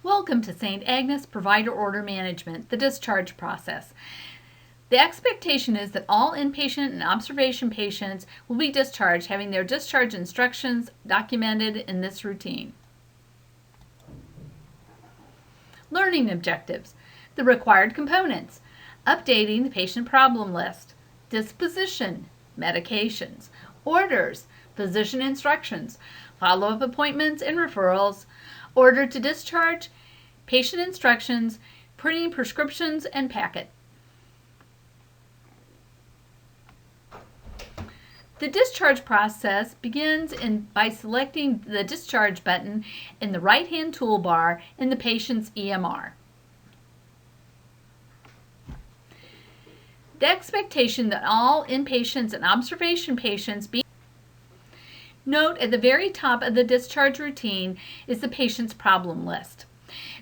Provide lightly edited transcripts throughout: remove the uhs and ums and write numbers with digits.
Welcome to St. Agnes Provider Order Management, the discharge process. The expectation is that all inpatient and observation patients will be discharged having their discharge instructions documented in this routine. Learning objectives. The required components. Updating the patient problem list. Disposition. Medications. Orders. Physician instructions. Follow-up appointments and referrals. Order to discharge. Patient instructions. Printing prescriptions and packet. The discharge process begins by selecting the discharge button in the right-hand toolbar in the patient's EMR. The expectation that all inpatients and observation patients be Note at the very top of the discharge routine is the patient's problem list.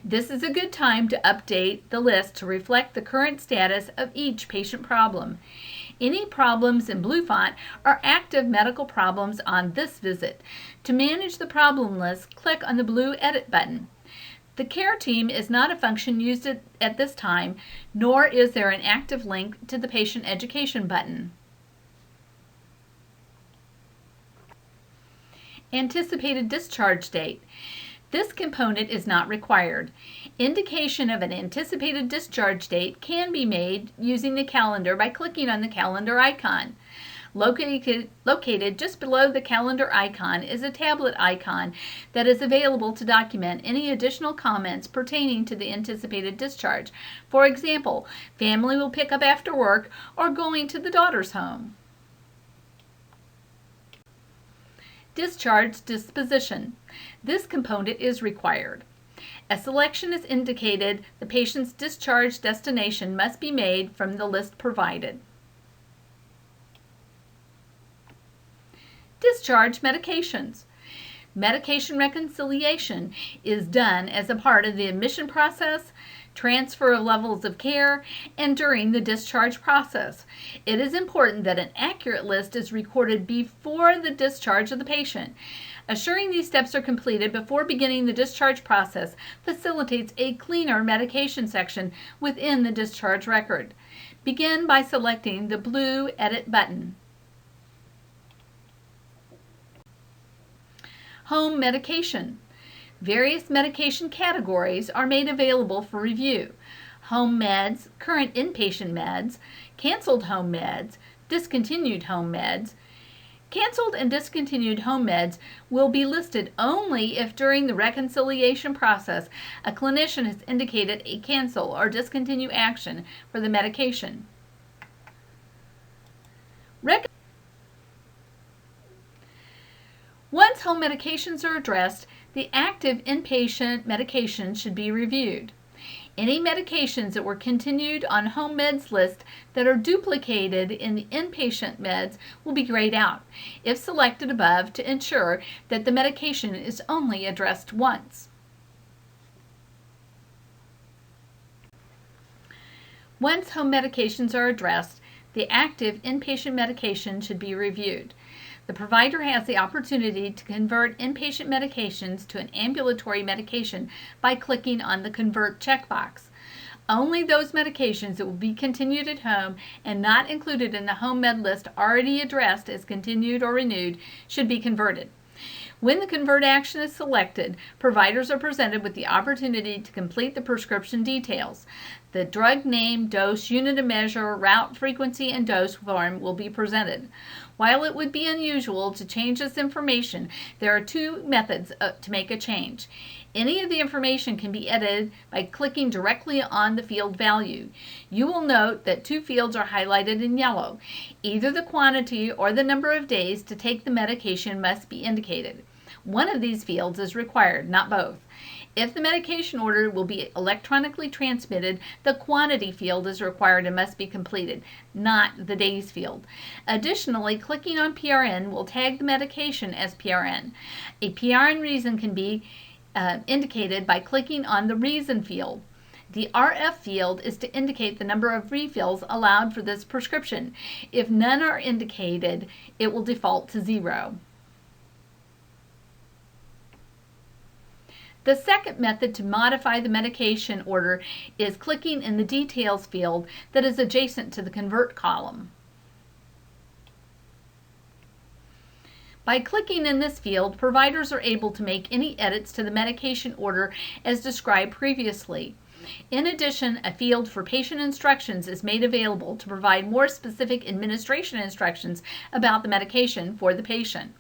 This is a good time to update the list to reflect the current status of each patient problem. Any problems in blue font are active medical problems on this visit. To manage the problem list, click on the blue Edit button. The care team is not a function used at this time, nor is there an active link to the patient education button. Anticipated discharge date. This component is not required. Indication of an anticipated discharge date can be made using the calendar by clicking on the calendar icon. Located just below the calendar icon is a tablet icon that is available to document any additional comments pertaining to the anticipated discharge. For example, family will pick up after work or going to the daughter's home. Discharge disposition. This component is required. A selection is indicated. The patient's discharge destination must be made from the list provided. Discharge medications. Medication reconciliation is done as a part of the admission process, transfer of levels of care, and during the discharge process. It is important that an accurate list is recorded before the discharge of the patient. Assuring these steps are completed before beginning the discharge process facilitates a cleaner medication section within the discharge record. Begin by selecting the blue Edit button. Home medication. Various medication categories are made available for review. Home meds, current inpatient meds, canceled home meds, discontinued home meds. Canceled and discontinued home meds will be listed only if during the reconciliation process a clinician has indicated a cancel or discontinue action for the medication. Once home medications are addressed, the active inpatient medications should be reviewed. Any medications that were continued on home meds list that are duplicated in the inpatient meds will be grayed out, if selected above, to ensure that the medication is only addressed once. Once home medications are addressed, the active inpatient medication should be reviewed. The provider has the opportunity to convert inpatient medications to an ambulatory medication by clicking on the Convert checkbox. Only those medications that will be continued at home and not included in the home med list already addressed as continued or renewed should be converted. When the convert action is selected, providers are presented with the opportunity to complete the prescription details. The drug name, dose, unit of measure, route, frequency, and dose form will be presented. While it would be unusual to change this information, there are two methods to make a change. Any of the information can be edited by clicking directly on the field value. You will note that two fields are highlighted in yellow. Either the quantity or the number of days to take the medication must be indicated. One of these fields is required, not both. If the medication order will be electronically transmitted, the quantity field is required and must be completed, not the days field. Additionally, clicking on PRN will tag the medication as PRN. A PRN reason can be indicated by clicking on the reason field. The RF field is to indicate the number of refills allowed for this prescription. If none are indicated, it will default to 0. The second method to modify the medication order is clicking in the details field that is adjacent to the convert column. By clicking in this field, providers are able to make any edits to the medication order as described previously. In addition, a field for patient instructions is made available to provide more specific administration instructions about the medication for the patient.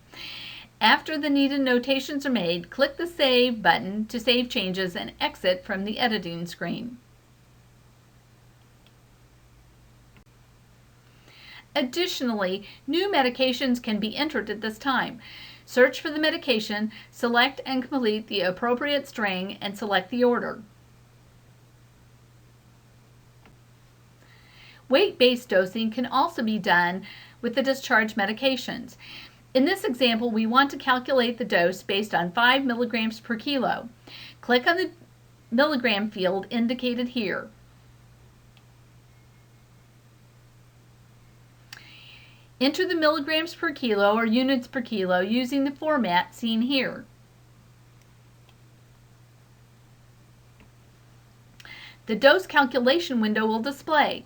After the needed notations are made, click the Save button to save changes and exit from the editing screen. Additionally, new medications can be entered at this time. Search for the medication, select and complete the appropriate string, and select the order. Weight-based dosing can also be done with the discharge medications. In this example, we want to calculate the dose based on 5 milligrams per kilo. Click on the milligram field indicated here. Enter the milligrams per kilo or units per kilo using the format seen here. The dose calculation window will display.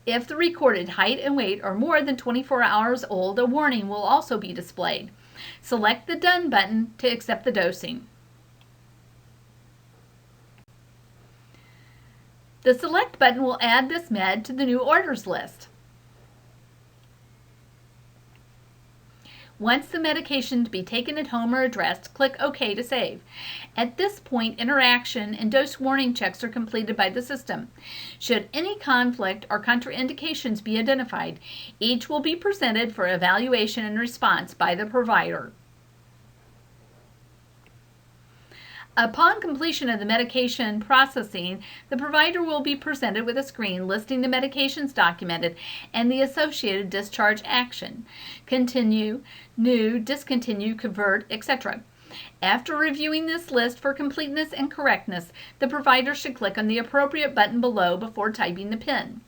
If the recorded height and weight are more than 24 hours old, a warning will also be displayed. Select the Done button to accept the dosing. The Select button will add this med to the new orders list. Once the medication to be taken at home are addressed, click OK to save. At this point, interaction and dose warning checks are completed by the system. Should any conflict or contraindications be identified, each will be presented for evaluation and response by the provider. Upon completion of the medication processing, the provider will be presented with a screen listing the medications documented and the associated discharge action: continue, new, discontinue, convert, etc. After reviewing this list for completeness and correctness, the provider should click on the appropriate button below before typing the PIN.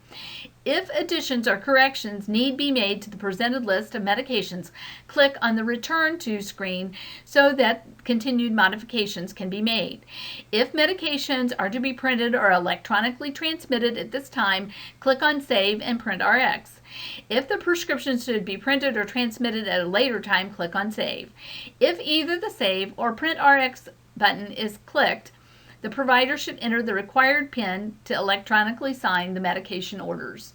If additions or corrections need be made to the presented list of medications, click on the Return To screen so that continued modifications can be made. If medications are to be printed or electronically transmitted at this time, click on Save and Print RX. If the prescriptions should be printed or transmitted at a later time, click on Save. If either the Save or Print RX button is clicked, the provider should enter the required PIN to electronically sign the medication orders.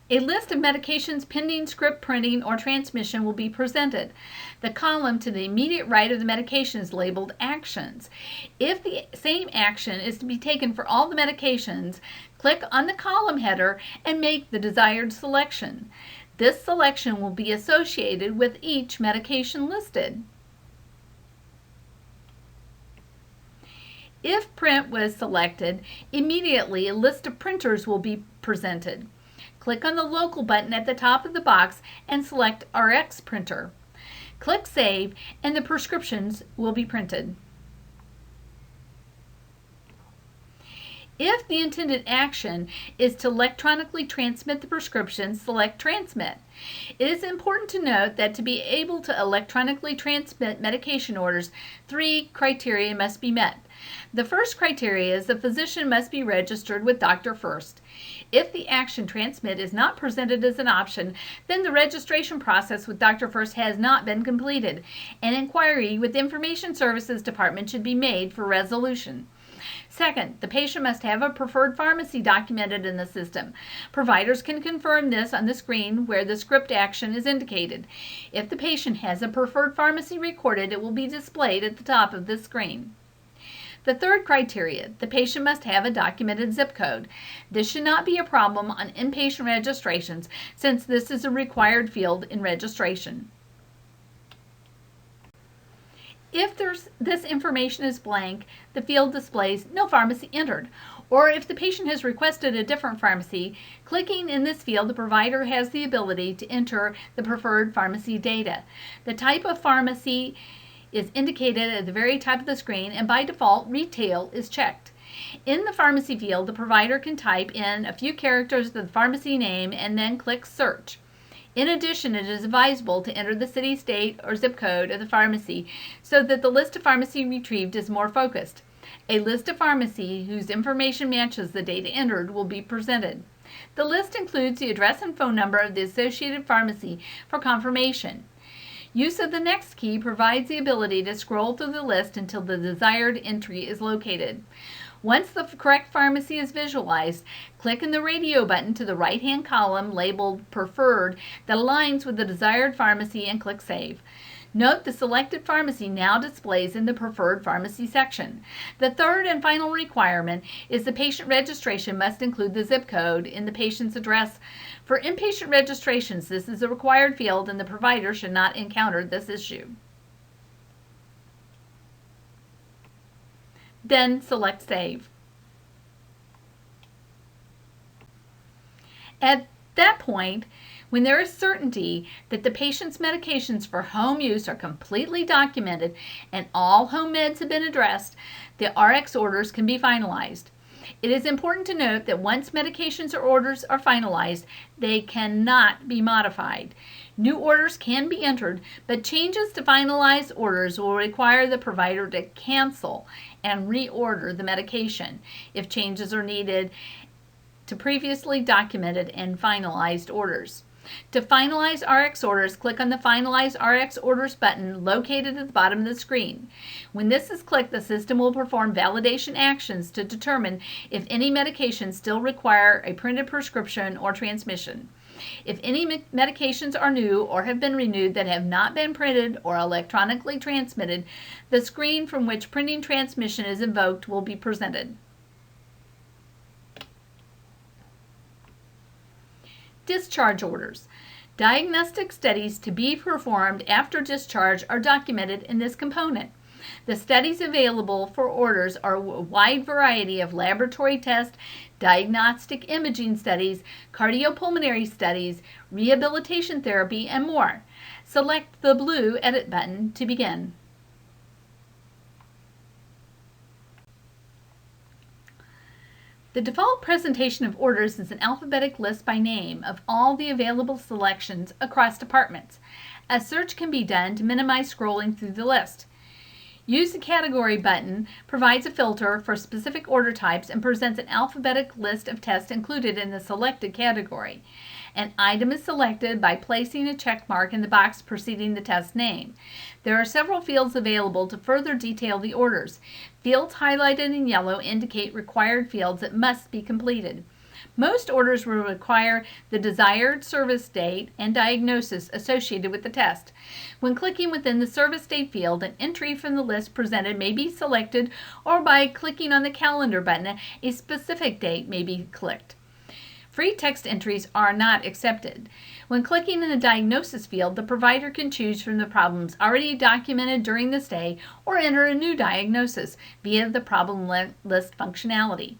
A list of medications pending script printing or transmission will be presented. The column to the immediate right of the medication is labeled Actions. If the same action is to be taken for all the medications, click on the column header and make the desired selection. This selection will be associated with each medication listed. If print was selected, immediately a list of printers will be presented. Click on the Local button at the top of the box and select RX Printer. Click Save and the prescriptions will be printed. If the intended action is to electronically transmit the prescription, select Transmit. It is important to note that to be able to electronically transmit medication orders, 3 criteria must be met. The first criteria is the physician must be registered with Dr. First. If the action transmit is not presented as an option, then the registration process with Dr. First has not been completed. An inquiry with the Information Services Department should be made for resolution. Second, the patient must have a preferred pharmacy documented in the system. Providers can confirm this on the screen where the script action is indicated. If the patient has a preferred pharmacy recorded, it will be displayed at the top of this screen. The third criteria, the patient must have a documented zip code. This should not be a problem on inpatient registrations since this is a required field in registration. If this information is blank, the field displays no pharmacy entered. Or if the patient has requested a different pharmacy, clicking in this field, the provider has the ability to enter the preferred pharmacy data. The type of pharmacy is indicated at the very top of the screen, and by default, retail is checked. In the pharmacy field, the provider can type in a few characters of the pharmacy name and then click Search. In addition, it is advisable to enter the city, state, or zip code of the pharmacy so that the list of pharmacy retrieved is more focused. A list of pharmacy whose information matches the data entered will be presented. The list includes the address and phone number of the associated pharmacy for confirmation. Use of the next key provides the ability to scroll through the list until the desired entry is located. Once the correct pharmacy is visualized, click in the radio button to the right-hand column labeled Preferred that aligns with the desired pharmacy and click Save. Note the selected pharmacy now displays in the Preferred Pharmacy section. The third and final requirement is the patient registration must include the zip code in the patient's address. For inpatient registrations, this is a required field and the provider should not encounter this issue. Then select Save. At that point, when there is certainty that the patient's medications for home use are completely documented and all home meds have been addressed, the RX orders can be finalized. It is important to note that once medications or orders are finalized, they cannot be modified. New orders can be entered, but changes to finalized orders will require the provider to cancel and reorder the medication if changes are needed to previously documented and finalized orders. To finalize RX orders, click on the Finalize RX Orders button located at the bottom of the screen. When this is clicked, the system will perform validation actions to determine if any medications still require a printed prescription or transmission. If any medications are new or have been renewed that have not been printed or electronically transmitted, the screen from which printing transmission is invoked will be presented. Discharge orders. Diagnostic studies to be performed after discharge are documented in this component. The studies available for orders are a wide variety of laboratory tests, diagnostic imaging studies, cardiopulmonary studies, rehabilitation therapy, and more. Select the blue Edit button to begin. The default presentation of orders is an alphabetic list by name of all the available selections across departments. A search can be done to minimize scrolling through the list. Use the Category button provides a filter for specific order types and presents an alphabetic list of tests included in the selected category. An item is selected by placing a check mark in the box preceding the test name. There are several fields available to further detail the orders. Fields highlighted in yellow indicate required fields that must be completed. Most orders will require the desired service date and diagnosis associated with the test. When clicking within the service date field, an entry from the list presented may be selected, or by clicking on the calendar button, a specific date may be clicked. Free text entries are not accepted. When clicking in the diagnosis field, the provider can choose from the problems already documented during the stay or enter a new diagnosis via the problem list functionality.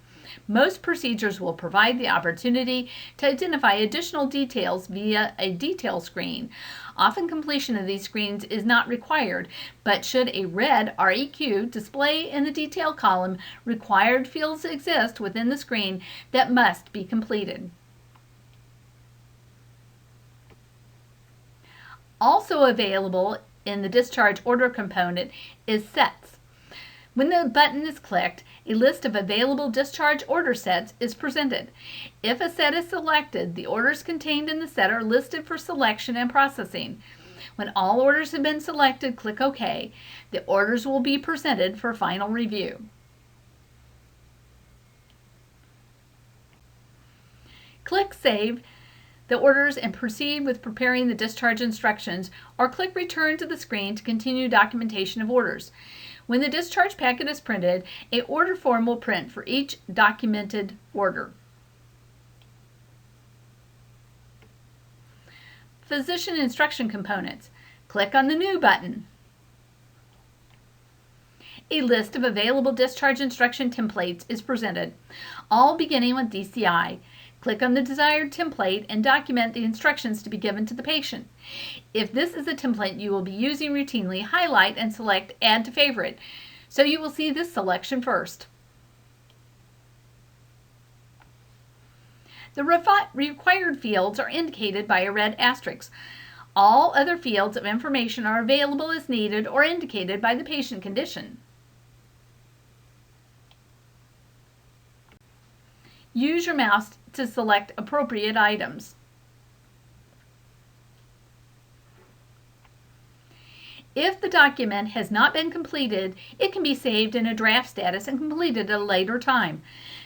Most procedures will provide the opportunity to identify additional details via a detail screen. Often completion of these screens is not required, but should a red REQ display in the detail column, required fields exist within the screen that must be completed. Also available in the discharge order component is sets. When the button is clicked, a list of available discharge order sets is presented. If a set is selected, the orders contained in the set are listed for selection and processing. When all orders have been selected, click OK. The orders will be presented for final review. Click Save the orders and proceed with preparing the discharge instructions, or click Return to the screen to continue documentation of orders. When the discharge packet is printed, an order form will print for each documented order. Physician instruction components. Click on the New button. A list of available discharge instruction templates is presented, all beginning with DCI. Click on the desired template and document the instructions to be given to the patient. If this is a template you will be using routinely, highlight and select Add to Favorite, so you will see this selection first. The required fields are indicated by a red asterisk. All other fields of information are available as needed or indicated by the patient condition. Use your mouse to select appropriate items. If the document has not been completed, it can be saved in a draft status and completed at a later time.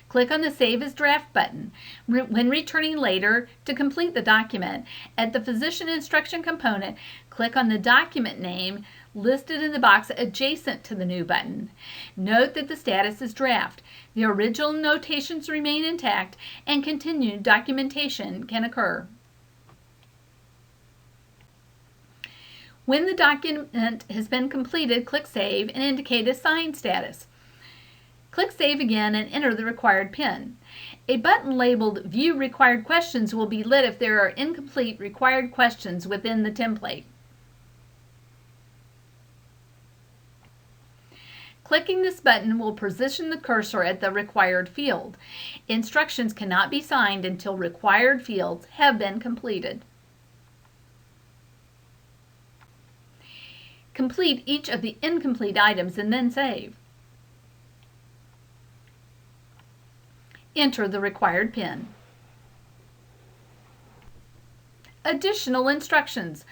Click on the Save as Draft button. When returning later to complete the document, at the Physician Instruction component, click on the document name listed in the box adjacent to the New button. Note that the status is draft. The original notations remain intact and continued documentation can occur. When the document has been completed, click Save and indicate a signed status. Click Save again and enter the required PIN. A button labeled View Required Questions will be lit if there are incomplete required questions within the template. Clicking this button will position the cursor at the required field. Instructions cannot be signed until required fields have been completed. Complete each of the incomplete items and then save. Enter the required PIN. Additional instructions.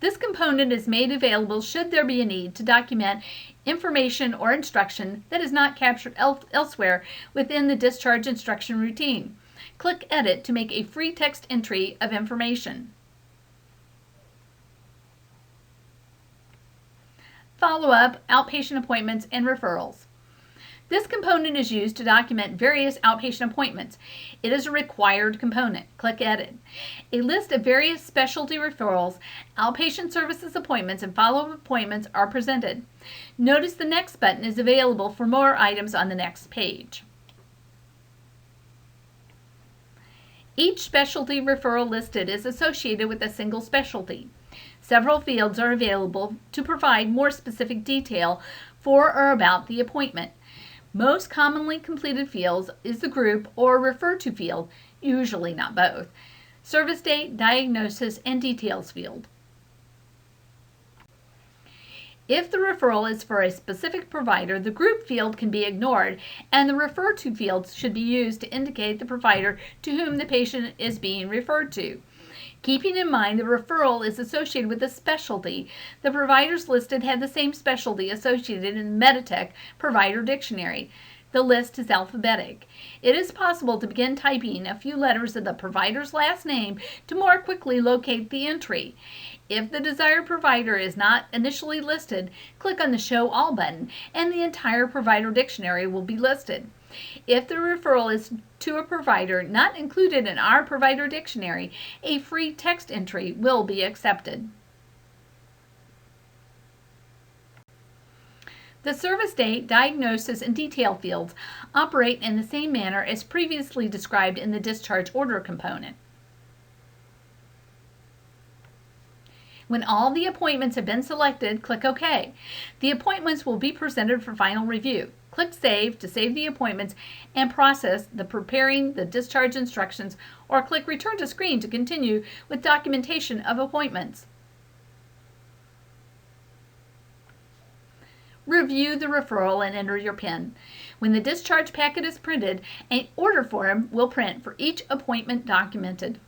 This component is made available should there be a need to document information or instruction that is not captured elsewhere within the discharge instruction routine. Click Edit to make a free text entry of information. Follow-up, outpatient appointments, and referrals. This component is used to document various outpatient appointments. It is a required component. Click Edit. A list of various specialty referrals, outpatient services appointments, and follow-up appointments are presented. Notice the Next button is available for more items on the next page. Each specialty referral listed is associated with a single specialty. Several fields are available to provide more specific detail for or about the appointment. Most commonly completed fields is the group or refer to field, usually not both, service date, diagnosis, and details field. If the referral is for a specific provider, the group field can be ignored, and the refer to fields should be used to indicate the provider to whom the patient is being referred to. Keeping in mind the referral is associated with a specialty, the providers listed had the same specialty associated in the MEDITECH Provider Dictionary. The list is alphabetic. It is possible to begin typing a few letters of the provider's last name to more quickly locate the entry. If the desired provider is not initially listed, click on the Show All button and the entire provider dictionary will be listed. If the referral is to a provider not included in our provider dictionary, a free text entry will be accepted. The service date, diagnosis, and detail fields operate in the same manner as previously described in the discharge order component. When all the appointments have been selected, click OK. The appointments will be presented for final review. Click Save to save the appointments and process the preparing the discharge instructions, or click Return to Screen to continue with documentation of appointments. Review the referral and enter your PIN. When the discharge packet is printed, an order form will print for each appointment documented.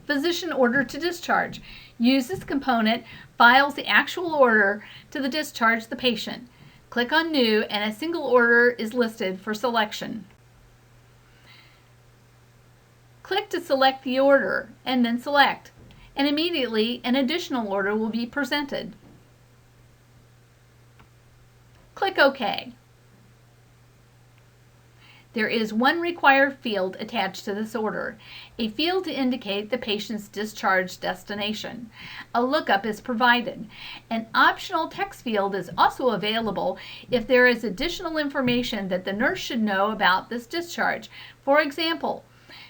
Physician order to discharge. Use this component, files the actual order to the discharge the patient. Click on New and a single order is listed for selection. Click to select the order and then select, and immediately an additional order will be presented. Click OK. There is one required field attached to this order, a field to indicate the patient's discharge destination. A lookup is provided. An optional text field is also available if there is additional information that the nurse should know about this discharge. For example,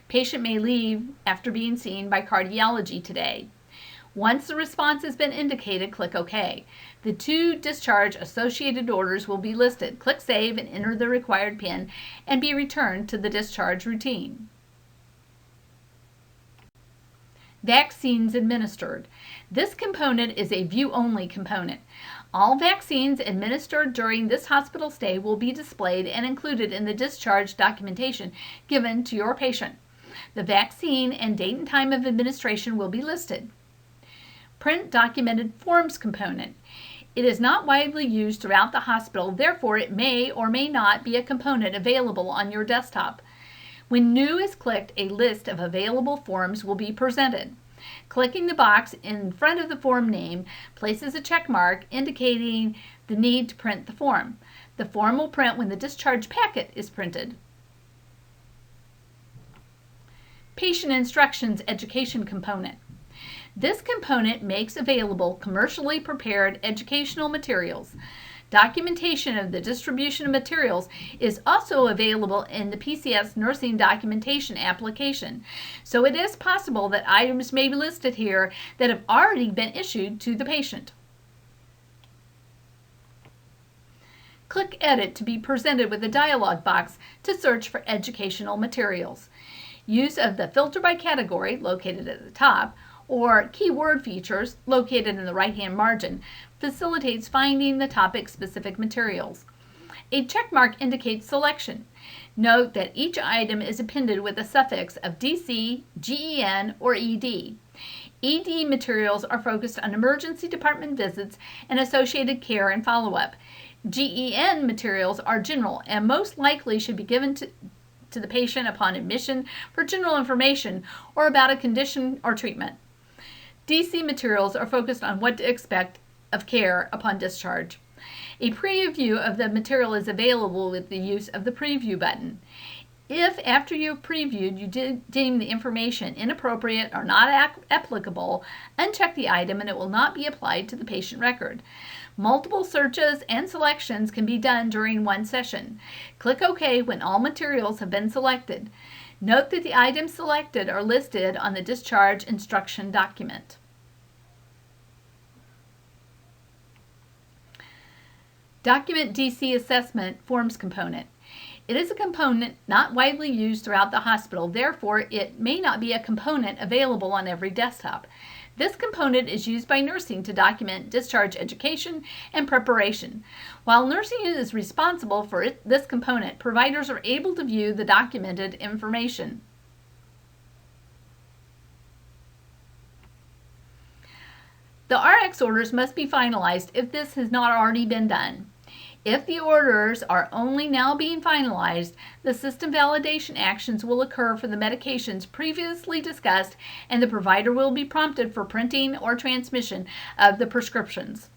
patient may leave after being seen by cardiology today. Once the response has been indicated, click OK. The 2 discharge associated orders will be listed. Click Save and enter the required PIN and be returned to the discharge routine. Vaccines administered. This component is a view-only component. All vaccines administered during this hospital stay will be displayed and included in the discharge documentation given to your patient. The vaccine and date and time of administration will be listed. Print documented forms component. It is not widely used throughout the hospital, therefore it may or may not be a component available on your desktop. When New is clicked, a list of available forms will be presented. Clicking the box in front of the form name places a check mark indicating the need to print the form. The form will print when the discharge packet is printed. Patient Instructions Education Component. This component makes available commercially prepared educational materials. Documentation of the distribution of materials is also available in the PCS nursing documentation application. So it is possible that items may be listed here that have already been issued to the patient. Click Edit to be presented with a dialog box to search for educational materials. Use of the Filter by Category, located at the top, or keyword features, located in the right-hand margin, facilitates finding the topic-specific materials. A check mark indicates selection. Note that each item is appended with a suffix of DC, GEN, or ED. ED materials are focused on emergency department visits and associated care and follow-up. GEN materials are general and most likely should be given to the patient upon admission for general information or about a condition or treatment. DC materials are focused on what to expect of care upon discharge. A preview of the material is available with the use of the Preview button. If after you've previewed you deem the information inappropriate or not applicable, uncheck the item and it will not be applied to the patient record. Multiple searches and selections can be done during one session. Click OK when all materials have been selected. Note that the items selected are listed on the discharge instruction document. Document DC Assessment Forms Component. It is a component not widely used throughout the hospital, therefore it may not be a component available on every desktop. This component is used by nursing to document discharge education and preparation. While nursing is responsible for this component, providers are able to view the documented information. The RX orders must be finalized if this has not already been done. If the orders are only now being finalized, the system validation actions will occur for the medications previously discussed and the provider will be prompted for printing or transmission of the prescriptions.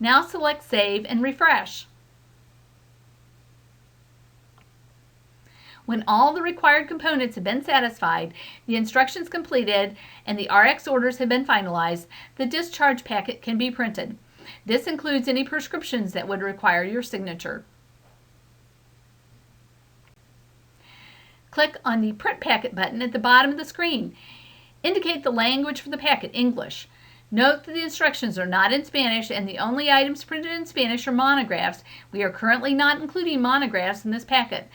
Now select Save and refresh. When all the required components have been satisfied, the instructions completed, and the RX orders have been finalized, the discharge packet can be printed. This includes any prescriptions that would require your signature. Click on the Print Packet button at the bottom of the screen. Indicate the language for the packet, English. Note that the instructions are not in Spanish and the only items printed in Spanish are monographs. We are currently not including monographs in this packet.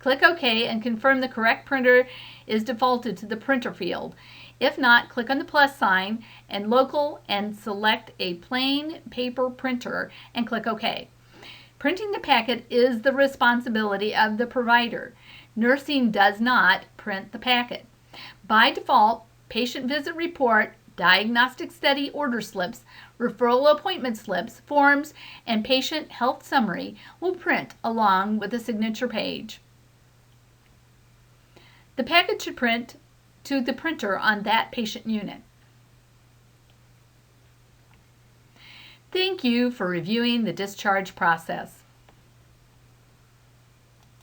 Click OK and confirm the correct printer is defaulted to the printer field. If not, click on the plus sign and local and select a plain paper printer and click OK. Printing the packet is the responsibility of the provider. Nursing does not print the packet. By default, patient visit report, diagnostic study order slips, referral appointment slips, forms, and patient health summary will print along with the signature page. The packet should print to the printer on that patient unit. Thank you for reviewing the discharge process.